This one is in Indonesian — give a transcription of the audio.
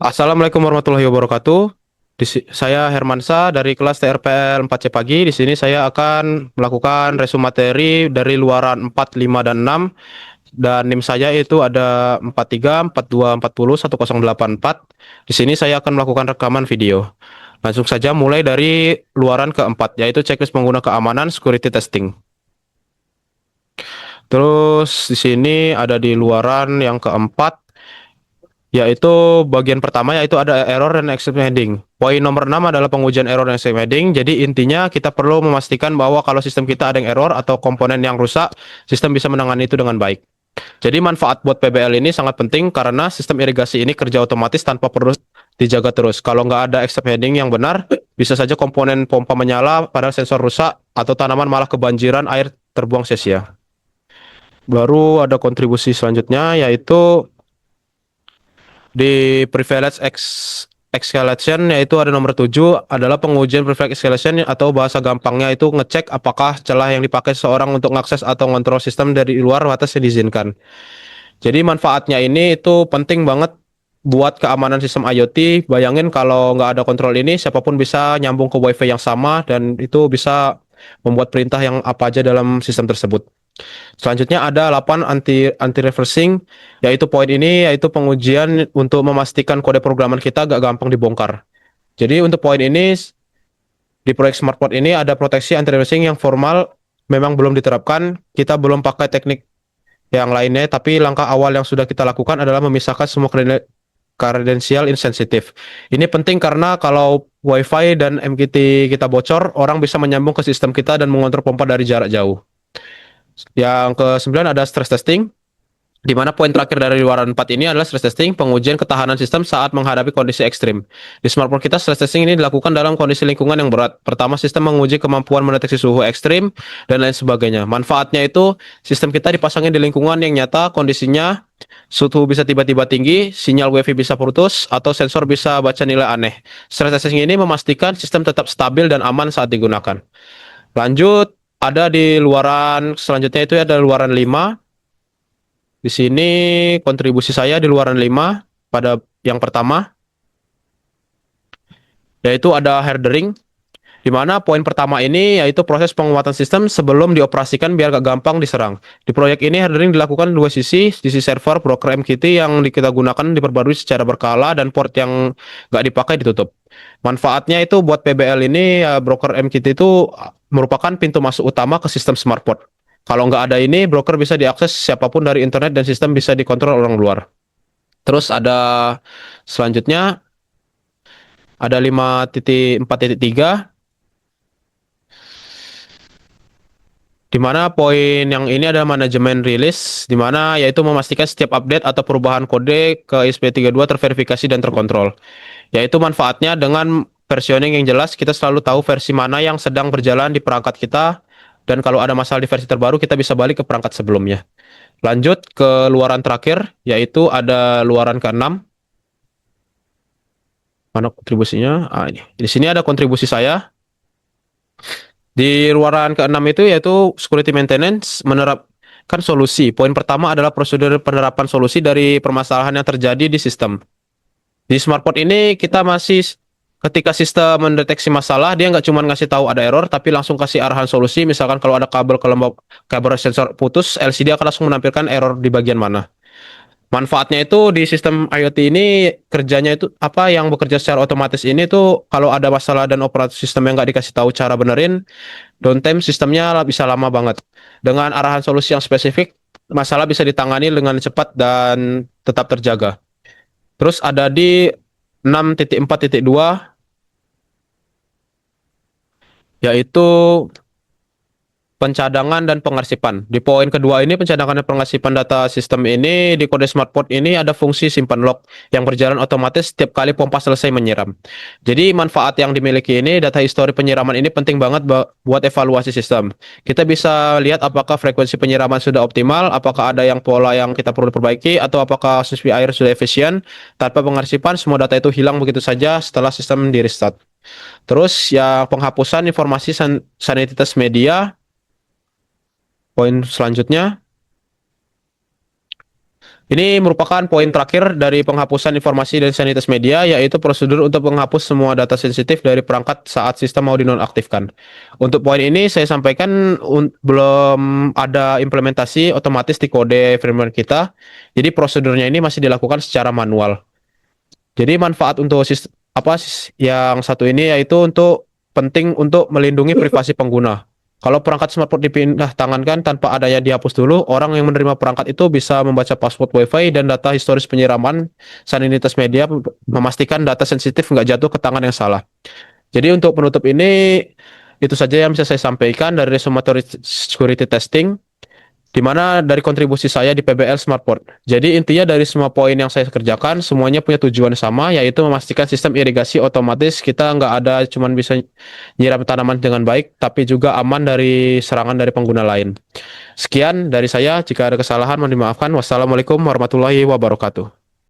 Assalamualaikum warahmatullahi wabarakatuh. Saya Hermansa dari kelas TRPL 4C pagi. Di sini saya akan melakukan resume materi dari luaran 4, 5, dan 6. Dan NIM saya itu ada 43, 42, 40, 1084. Di sini saya akan melakukan rekaman video. Langsung saja mulai dari luaran keempat, yaitu checklist pengguna keamanan security testing. Terus di sini ada di luaran yang keempat, yaitu bagian pertama yaitu ada error dan exception heading. Poin nomor 6 adalah pengujian error dan exception heading. Jadi intinya kita perlu memastikan bahwa kalau sistem kita ada yang error atau komponen yang rusak, sistem bisa menangani itu dengan baik. Jadi manfaat buat PBL ini sangat penting karena sistem irigasi ini kerja otomatis tanpa perlu dijaga terus. Kalau nggak ada exception heading yang benar, bisa saja komponen pompa menyala padahal sensor rusak atau tanaman malah kebanjiran air terbuang sia-sia. Baru ada kontribusi selanjutnya yaitu di privilege escalation, yaitu ada nomor 7 adalah pengujian privilege escalation atau bahasa gampangnya itu ngecek apakah celah yang dipakai seseorang untuk mengakses atau mengontrol sistem dari luar batas yang diizinkan. Jadi manfaatnya ini itu penting banget buat keamanan sistem IoT. Bayangin kalau nggak ada kontrol ini, siapapun bisa nyambung ke WiFi yang sama dan itu bisa membuat perintah yang apa aja dalam sistem tersebut. Selanjutnya ada 8 anti reversing, yaitu poin ini yaitu pengujian untuk memastikan kode programan kita gak gampang dibongkar. Jadi untuk poin ini di proyek SmartPort ini ada proteksi anti reversing yang formal memang belum diterapkan. Kita belum pakai teknik yang lainnya, tapi langkah awal yang sudah kita lakukan adalah memisahkan semua kredensial insensitif. Ini penting karena kalau WiFi dan MQTT kita bocor, orang bisa menyambung ke sistem kita dan mengontrol pompa dari jarak jauh. Yang ke-9 ada stress testing, di mana poin terakhir dari luaran 4 ini adalah stress testing, pengujian ketahanan sistem saat menghadapi kondisi ekstrim. Di smartphone kita, stress testing ini dilakukan dalam kondisi lingkungan yang berat. Pertama, sistem menguji kemampuan mendeteksi suhu ekstrim, dan lain sebagainya. Manfaatnya itu, sistem kita dipasangin di lingkungan yang nyata, kondisinya suhu bisa tiba-tiba tinggi, sinyal WiFi bisa putus, atau sensor bisa baca nilai aneh. Stress testing ini memastikan sistem tetap stabil dan aman saat digunakan. Lanjut, ada di luaran selanjutnya itu ada luaran 5. Di sini kontribusi saya di luaran 5 pada yang pertama, yaitu ada herdering, di mana poin pertama ini yaitu proses penguatan sistem sebelum dioperasikan biar gak gampang diserang. Di proyek ini herdering dilakukan dua sisi server, broker MQTT yang kita gunakan diperbarui secara berkala dan port yang gak dipakai ditutup. Manfaatnya itu buat PBL ini, broker MQTT itu merupakan pintu masuk utama ke sistem SmartPort. Kalau nggak ada ini, broker bisa diakses siapapun dari internet dan sistem bisa dikontrol orang luar. Terus ada selanjutnya ada 5.4.3, di mana poin yang ini adalah manajemen rilis, di mana yaitu memastikan setiap update atau perubahan kode ke ESP32 terverifikasi dan terkontrol. Yaitu manfaatnya dengan versioning yang jelas, kita selalu tahu versi mana yang sedang berjalan di perangkat kita, dan kalau ada masalah di versi terbaru, kita bisa balik ke perangkat sebelumnya. Lanjut ke luaran terakhir, yaitu ada luaran ke-6. Mana kontribusinya? Ini. Di sini ada kontribusi saya. Di luaran ke-6 itu yaitu security maintenance, menerapkan solusi. Poin pertama adalah prosedur penerapan solusi dari permasalahan yang terjadi di sistem. Di SmartPort ini kita masih ketika sistem mendeteksi masalah, dia nggak cuma ngasih tahu ada error, tapi langsung kasih arahan solusi. Misalkan kalau ada kabel sensor putus, LCD akan langsung menampilkan error di bagian mana. Manfaatnya itu di sistem IoT ini kerjanya itu apa yang bekerja secara otomatis ini tuh kalau ada masalah dan operator sistem yang nggak dikasih tahu cara benerin, downtime sistemnya bisa lama banget. Dengan arahan solusi yang spesifik, masalah bisa ditangani dengan cepat dan tetap terjaga. Terus ada di 6.4.2, yaitu pencadangan dan pengarsipan. Di poin kedua ini, pencadangan dan pengarsipan data sistem ini, di kode SmartPort ini ada fungsi simpan log yang berjalan otomatis setiap kali pompa selesai menyiram. Jadi manfaat yang dimiliki ini, data histori penyiraman ini penting banget buat evaluasi sistem. Kita bisa lihat apakah frekuensi penyiraman sudah optimal, apakah ada yang pola yang kita perlu perbaiki, atau apakah konsumsi air sudah efisien. Tanpa pengarsipan, semua data itu hilang begitu saja setelah sistem di restart. Terus ya penghapusan informasi sanititas media. Poin selanjutnya, Ini merupakan poin terakhir dari penghapusan informasi dan sanitas media, yaitu prosedur untuk menghapus semua data sensitif dari perangkat saat sistem mau dinonaktifkan. Untuk poin ini saya sampaikan belum ada implementasi otomatis di kode firmware kita, jadi prosedurnya ini masih dilakukan secara manual. Jadi manfaat untuk yang satu ini yaitu penting untuk melindungi privasi pengguna. Kalau perangkat smartphone dipindah tangankan tanpa adanya dihapus dulu, orang yang menerima perangkat itu bisa membaca password WiFi dan data historis penyiraman sanititas media, memastikan data sensitif nggak jatuh ke tangan yang salah. Jadi untuk penutup ini, itu saja yang bisa saya sampaikan dari resume security testing, di mana dari kontribusi saya di PBL Smartport. Jadi intinya dari semua poin yang saya kerjakan, semuanya punya tujuan sama, yaitu memastikan sistem irigasi otomatis kita nggak ada cuman bisa nyiram tanaman dengan baik, tapi juga aman dari serangan dari pengguna lain. Sekian dari saya, jika ada kesalahan mohon dimaafkan. Wassalamualaikum warahmatullahi wabarakatuh.